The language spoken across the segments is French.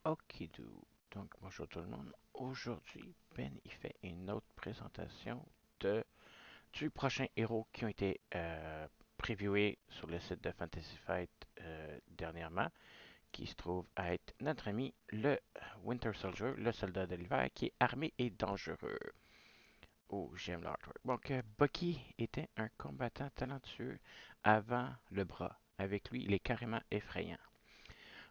Okidou. Donc, bonjour tout le monde. Aujourd'hui, Ben il fait une autre présentation de, du prochain héros qui ont été previewés sur le site de Fantasy Fight dernièrement, qui se trouve à être notre ami le Winter Soldier, le soldat de l'hiver, qui est armé et dangereux. Oh, j'aime l'artwork. Donc, Bucky était un combattant talentueux avant le bras. Avec lui, il est carrément effrayant.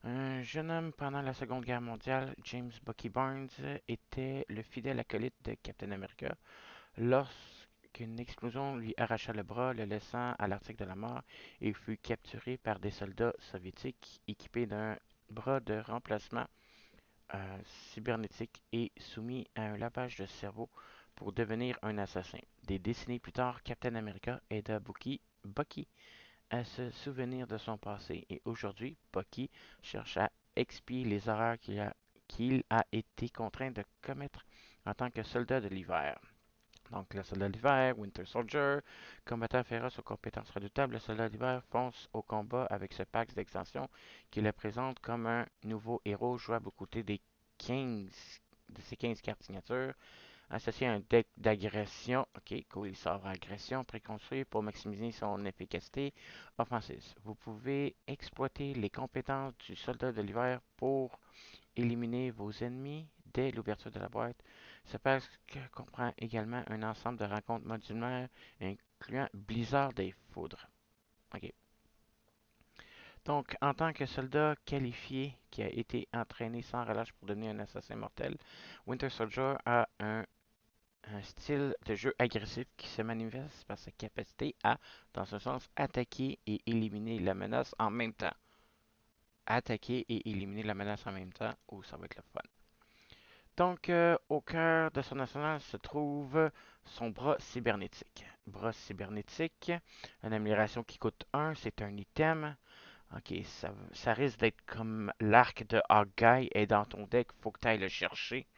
Un jeune homme pendant la Seconde Guerre mondiale, James Bucky Barnes était le fidèle acolyte de Captain America lorsqu'une explosion lui arracha le bras, le laissant à l'article de la mort et fut capturé par des soldats soviétiques équipés d'un bras de remplacement euh, cybernétique et soumis à un lavage de cerveau pour devenir un assassin. Des décennies plus tard, Captain America aida Bucky à se souvenir de son passé et aujourd'hui, Bucky cherche à expier les horreurs qu'il a été contraint de commettre en tant que soldat de l'hiver. Donc, le soldat d'hiver, Winter Soldier, combattant féroce aux compétences redoutables, le soldat d'hiver fonce au combat avec ce pack d'extension qui le présente comme un nouveau héros jouable aux côtés 15, de ses 15 cartes signatures associé à un deck d'agression. Ok, cool, il sort agression préconstruit pour maximiser son efficacité offensive. Vous pouvez exploiter les compétences du soldat de l'hiver pour éliminer vos ennemis dès l'ouverture de la boîte. Ce pack comprend également un ensemble de rencontres modulaires incluant Blizzard des Foudres. Ok. Donc, en tant que soldat qualifié qui a été entraîné sans relâche pour devenir un assassin mortel, Winter Soldier a un style de jeu agressif qui se manifeste par sa capacité à, dans un sens, attaquer et éliminer la menace en même temps. Attaquer et éliminer la menace en même temps, oh, ça va être le fun. Donc, au cœur de son arsenal se trouve son bras cybernétique. Bras cybernétique, une amélioration qui coûte 1, c'est un item. Ok, ça risque d'être comme l'arc de Hawkeye est dans ton deck, faut que tu ailles le chercher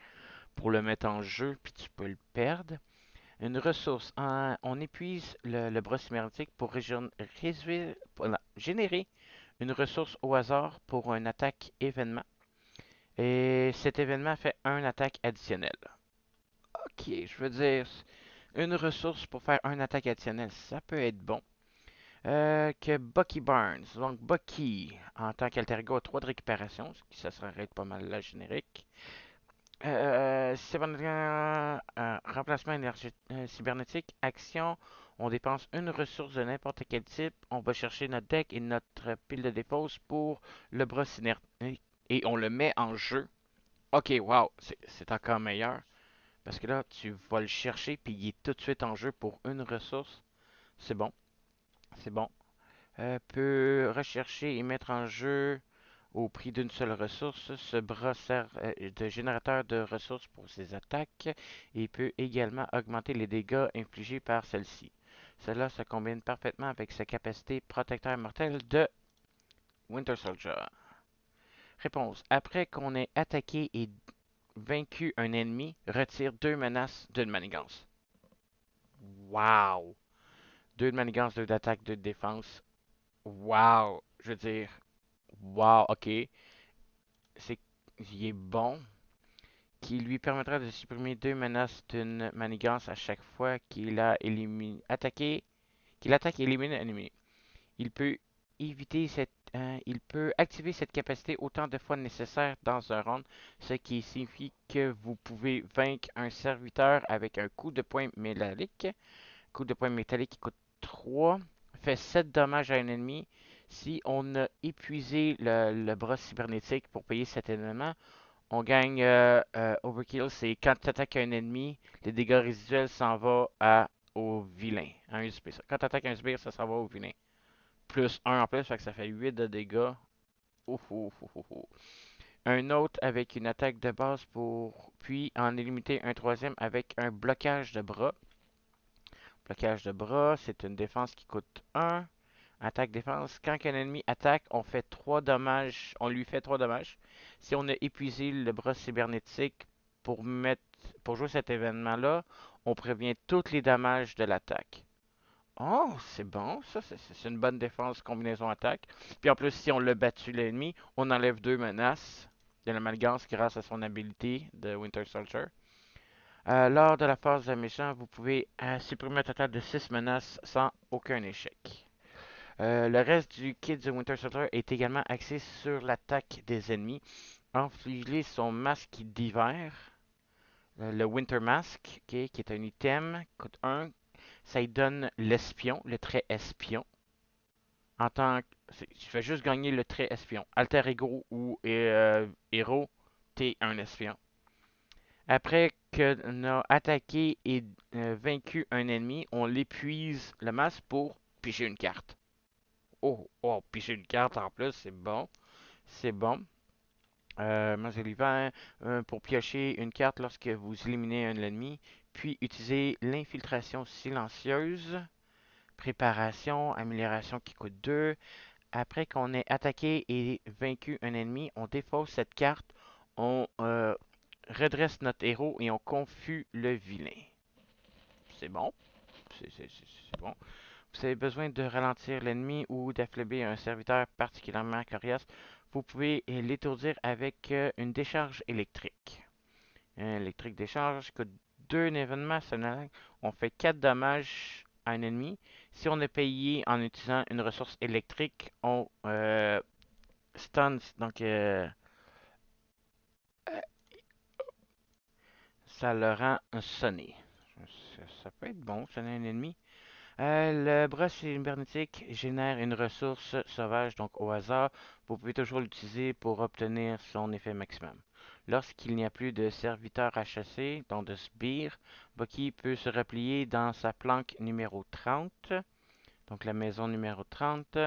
pour le mettre en jeu, puis tu peux le perdre. Une ressource. On épuise le bras cybernétique pour générer une ressource au hasard pour un attaque événement. Et cet événement fait un attaque additionnelle. Ok, je veux dire, une ressource pour faire un attaque additionnelle, ça peut être bon. Que Bucky Barnes. Donc Bucky, en tant qu'alter ego, a 3 de récupération, ce qui ça serait pas mal la générique. Remplacement cybernétique, action, on dépense une ressource de n'importe quel type, on va chercher notre deck et notre pile de défausse pour le bras synergique et on le met en jeu. Ok, wow, c'est encore meilleur parce que là, tu vas le chercher puis il est tout de suite en jeu pour une ressource. C'est bon, c'est bon. Peut rechercher et mettre en jeu au prix d'une seule ressource. Ce bras sert de générateur de ressources pour ses attaques et peut également augmenter les dégâts infligés par celle-ci. Cela se combine parfaitement avec sa capacité protecteur mortel de Winter Soldier. Réponse. Après qu'on ait attaqué et vaincu un ennemi, retire 2 menaces d'une manigance. Wow! 2 de manigance, 2 d'attaque, 2 de défense. Wow! Je veux dire, wow, ok. C'est, il est bon. Qui lui permettra de supprimer 2 menaces d'une manigance à chaque fois qu'il attaque et élimine un ennemi. Il peut il peut activer cette capacité autant de fois nécessaire dans un round, ce qui signifie que vous pouvez vaincre un serviteur avec un coup de poing métallique. Coup de poing métallique qui coûte 3, fait 7 dommages à un ennemi. Si on a épuisé le bras cybernétique pour payer cet élément, on gagne Overkill, c'est quand tu attaques un ennemi, les dégâts résiduels s'en vont au vilain. À un SP, ça. Quand tu attaques un sbire, ça s'en va au vilain. Plus un en plus, fait que ça fait 8 de dégâts. Ouf, ouf, ouf, ouf, ouf. Un autre avec une attaque de base pour puis en éliminer un troisième avec un blocage de bras. Blocage de bras, c'est une défense qui coûte 1. Attaque défense. Quand un ennemi attaque, on fait 3 dommages. On lui fait 3 dommages. Si on a épuisé le bras cybernétique pour mettre pour jouer cet événement-là, on prévient tous les dommages de l'attaque. Oh, c'est bon, ça, c'est une bonne défense combinaison attaque. Puis en plus, si on l'a battu l'ennemi, on enlève 2 menaces. de la malgance grâce à son habilité de Winter Soldier. Lors de la phase de méchant, vous pouvez supprimer un total de 6 menaces sans aucun échec. Le reste du kit de Winter Soldier est également axé sur l'attaque des ennemis. Enfilez son masque d'hiver, le Winter Mask, ok, qui est un item, coûte 1. Ça lui donne l'espion, le trait espion. En tant que. Tu fais juste gagner le trait espion. Alter Ego ou héros, t'es un espion. Après qu'on a attaqué et vaincu un ennemi, on l'épuise le masque pour piger une carte. Oh, oh, piger une carte en plus, c'est bon. C'est bon. Masque l'hiver, pour piocher une carte lorsque vous éliminez un ennemi, puis utilisez l'infiltration silencieuse, préparation, amélioration qui coûte 2. Après qu'on ait attaqué et vaincu un ennemi, on défausse cette carte, on redresse notre héros et on confuse le vilain. C'est bon. C'est bon. Vous avez besoin de ralentir l'ennemi ou d'affaiblir un serviteur particulièrement coriace. Vous pouvez l'étourdir avec une décharge électrique. Électrique décharge coûte 2 événements. On fait 4 dommages à un ennemi. Si on est payé en utilisant une ressource électrique, on stun. Donc, ça le rend sonné. Ça peut être bon, sonner un ennemi. Le bras cybernétique génère une ressource sauvage, donc au hasard. Vous pouvez toujours l'utiliser pour obtenir son effet maximum. Lorsqu'il n'y a plus de serviteurs à chasser, donc de sbires, Bucky peut se replier dans sa planque numéro 30, donc la maison numéro 30.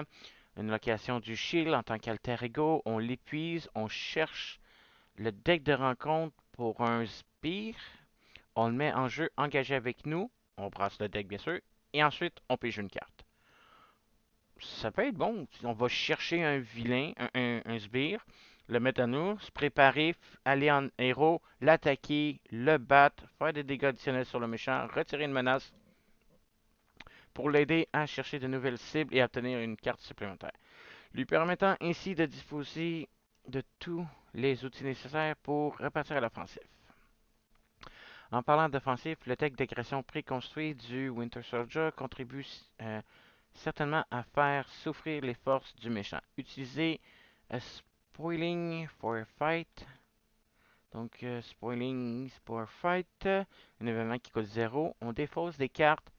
Une location du shield en tant qu'alter ego, on l'épuise, on cherche le deck de rencontre pour un sbire, on le met en jeu engagé avec nous, on brasse le deck bien sûr, et ensuite on pige une carte. Ça peut être bon. On va chercher un vilain, un sbire, le mettre à nous, se préparer, aller en héros, l'attaquer, le battre, faire des dégâts additionnels sur le méchant, retirer une menace pour l'aider à chercher de nouvelles cibles et à obtenir une carte supplémentaire, lui permettant ainsi de disposer de tous les outils nécessaires pour repartir à l'offensive. En parlant d'offensive, le deck d'agression préconstruit du Winter Soldier contribue certainement à faire souffrir les forces du méchant. Utilisez Spoiling for a Fight. Donc, Spoiling for a Fight, un événement qui coûte 0. On défausse des cartes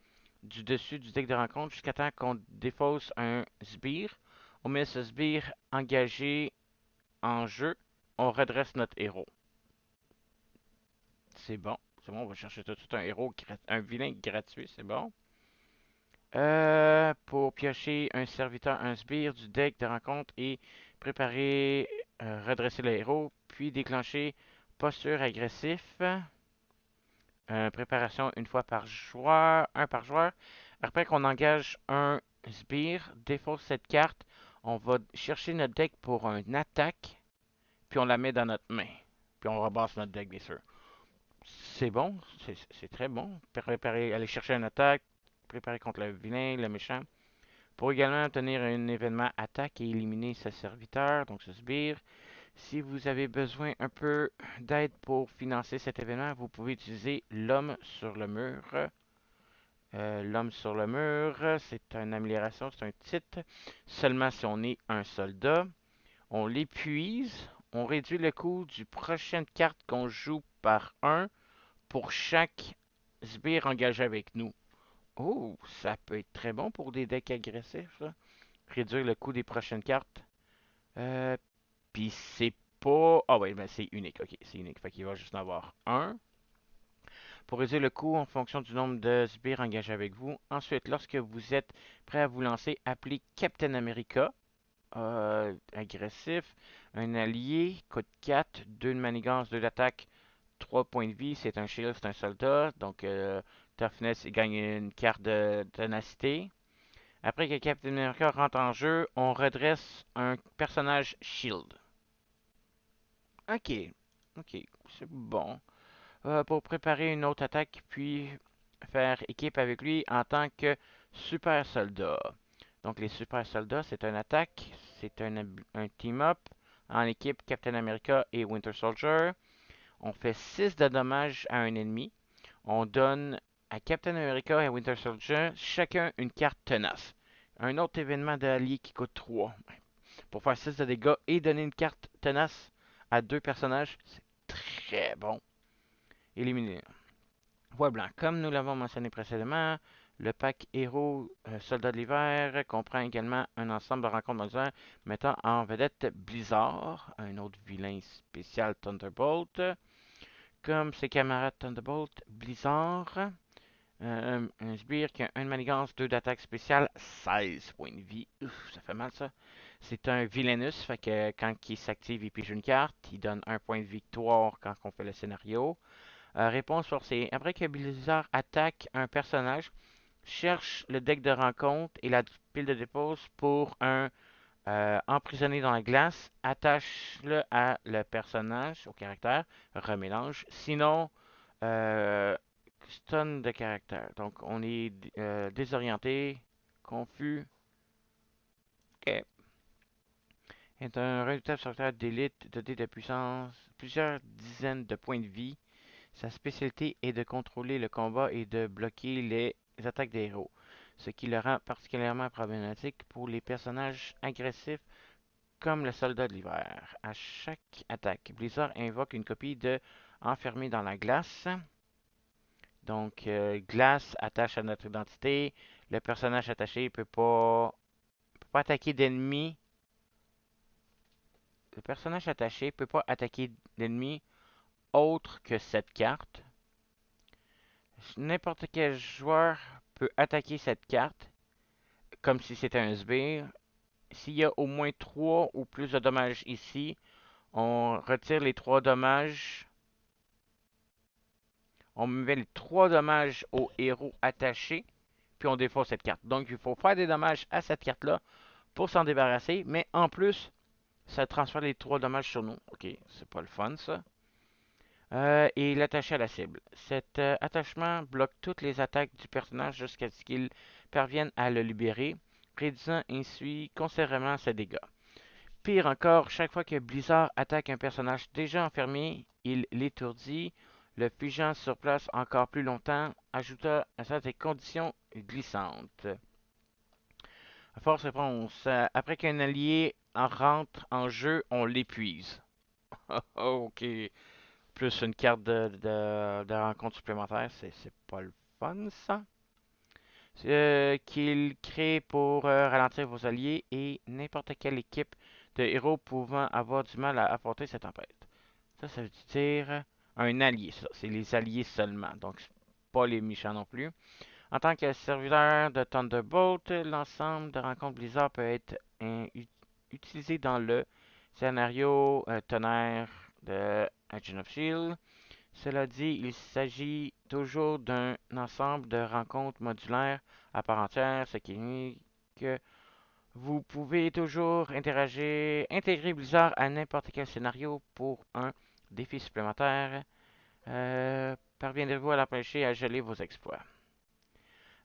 du dessus du deck de rencontre jusqu'à temps qu'on défausse un sbire. On met ce sbire engagé en jeu. On redresse notre héros. C'est bon. C'est bon, on va chercher tout de suite un héros, un vilain gratuit, c'est bon. Pour piocher un serviteur, un sbire du deck de rencontre et préparer, redresser le héros, puis déclencher posture agressif. Préparation une fois par joueur, un par joueur. Après qu'on engage un sbire, défausse cette carte, on va chercher notre deck pour une attaque, puis on la met dans notre main. Puis on rebasse notre deck, bien sûr. C'est bon, c'est très bon. Préparer, aller chercher une attaque, préparer contre le vilain, le méchant. Pour également obtenir un événement attaque et éliminer ce serviteur, donc ce sbire. Si vous avez besoin un peu d'aide pour financer cet événement, vous pouvez utiliser l'homme sur le mur. L'homme sur le mur, c'est une amélioration, c'est un titre. Seulement si on est un soldat. On l'épuise. On réduit le coût du prochaine carte qu'on joue par 1 pour chaque sbire engagé avec nous. Oh, ça peut être très bon pour des decks agressifs, ça. Réduire le coût des prochaines cartes. Euh, Puis c'est pas. Ah ouais, ben c'est unique. Ok, c'est unique. Fait qu'il va juste en avoir un. Pour réduire le coût en fonction du nombre de sbires engagés avec vous. Ensuite, lorsque vous êtes prêt à vous lancer, appelez Captain America. Agressif. Un allié. Coûte 4. 2 de manigance, 2 d'attaque. 3 points de vie. C'est un shield, c'est un soldat. Donc, Toughness, il gagne une carte de ténacité. Après que Captain America rentre en jeu, on redresse un personnage Shield. Ok, ok, c'est bon. Pour préparer une autre attaque, puis faire équipe avec lui en tant que super soldat. Donc les super soldats, c'est une attaque, c'est un team-up en équipe Captain America et Winter Soldier. On fait 6 de dommages à un ennemi. On donne à Captain America et Winter Soldier chacun une carte tenace. Un autre événement d'allié qui coûte 3 pour faire 6 de dégâts et donner une carte tenace à 2 personnages. C'est très bon. Éliminer. Voile blanc. Comme nous l'avons mentionné précédemment, le pack héros Soldats de l'hiver comprend également un ensemble de rencontres modulaires mettant en vedette Blizzard, un autre vilain spécial Thunderbolt. Comme ses camarades Thunderbolt, Blizzard, un sbire qui a 1 de manigance, 2 d'attaque spéciale, 16 points de vie. Ouf, ça fait mal ça. C'est un villainous, fait que quand il s'active, il pige une carte. Il donne 1 point de victoire quand on fait le scénario. Réponse forcée. Après que Blizzard attaque un personnage, cherche le deck de rencontre et la pile de dépose pour un emprisonné dans la glace. Attache-le à le personnage, au caractère. Remélange. Sinon, stun de caractère. Donc, on est désorienté, confus. Ok. Est un redoutable sorcière d'élite doté de puissance, plusieurs dizaines de points de vie. Sa spécialité est de contrôler le combat et de bloquer les attaques des héros, ce qui le rend particulièrement problématique pour les personnages agressifs comme le soldat de l'hiver. À chaque attaque, Blizzard invoque une copie de Enfermé dans la glace. Donc, glace attache à notre identité. Le personnage attaché peut pas attaquer d'ennemis. Le personnage attaché peut pas attaquer d'ennemis autres que cette carte. N'importe quel joueur peut attaquer cette carte comme si c'était un sbire. S'il y a au moins 3 ou plus de dommages ici, on retire les 3 dommages. On met les 3 dommages au héros attaché, puis on défausse cette carte. Donc il faut faire des dommages à cette carte-là pour s'en débarrasser, mais en plus, ça transfère les 3 dommages sur nous. Ok, c'est pas le fun ça. Et l'attacher à la cible. Cet attachement bloque toutes les attaques du personnage jusqu'à ce qu'il parvienne à le libérer, réduisant ainsi considérablement ses dégâts. Pire encore, chaque fois que Blizzard attaque un personnage déjà enfermé, il l'étourdit, le figeant sur place encore plus longtemps, ajouta à ça des conditions glissantes. Force réponse. Après qu'un allié en rentre en jeu, on l'épuise. Ok. Plus une carte de rencontre supplémentaire, c'est pas le fun ça. Qu'il crée pour ralentir vos alliés et n'importe quelle équipe de héros pouvant avoir du mal à affronter cette tempête. Ça veut dire un allié, ça. C'est les alliés seulement, donc pas les méchants non plus. En tant que serviteur de Thunderbolt, l'ensemble de rencontres Blizzard peut être utilisé dans le scénario tonnerre de Agent of Shield. Cela dit, il s'agit toujours d'un ensemble de rencontres modulaires à part entière, ce qui est que vous pouvez toujours intégrer Blizzard à n'importe quel scénario pour un défi supplémentaire. Parviendrez-vous à l'empêcher à geler vos exploits?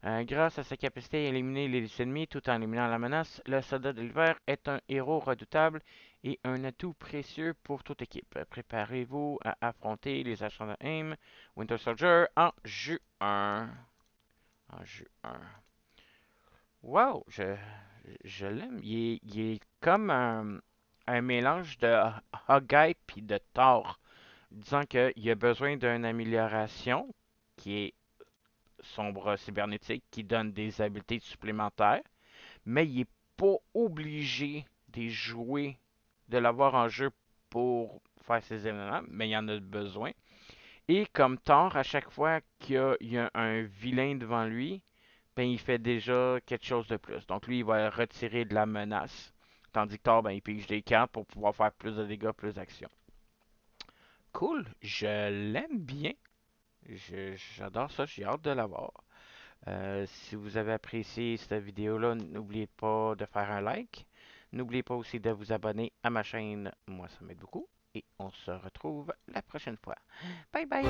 Grâce à sa capacité à éliminer les ennemis tout en éliminant la menace, le soldat de l'hiver est un héros redoutable et un atout précieux pour toute équipe. Préparez-vous à affronter les agents de AIM Winter Soldier en juin. En juin. Wow, je l'aime. Il est comme un mélange de Hawkeye puis de Thor. Disant qu'il a besoin d'une amélioration qui est son bras cybernétique qui donne des habiletés supplémentaires, mais il n'est pas obligé de jouer, de l'avoir en jeu pour faire ses événements, mais il en a besoin. Et comme Thor, à chaque fois qu'il y a un vilain devant lui, ben, il fait déjà quelque chose de plus. Donc lui, il va retirer de la menace. Tandis que Thor, ben, il pige des cartes pour pouvoir faire plus de dégâts, plus d'actions. Cool, je l'aime bien. J'adore ça, j'ai hâte de l'avoir. Si vous avez apprécié cette vidéo-là, n'oubliez pas de faire un like. N'oubliez pas aussi de vous abonner à ma chaîne. Moi, ça m'aide beaucoup. Et on se retrouve la prochaine fois. Bye bye!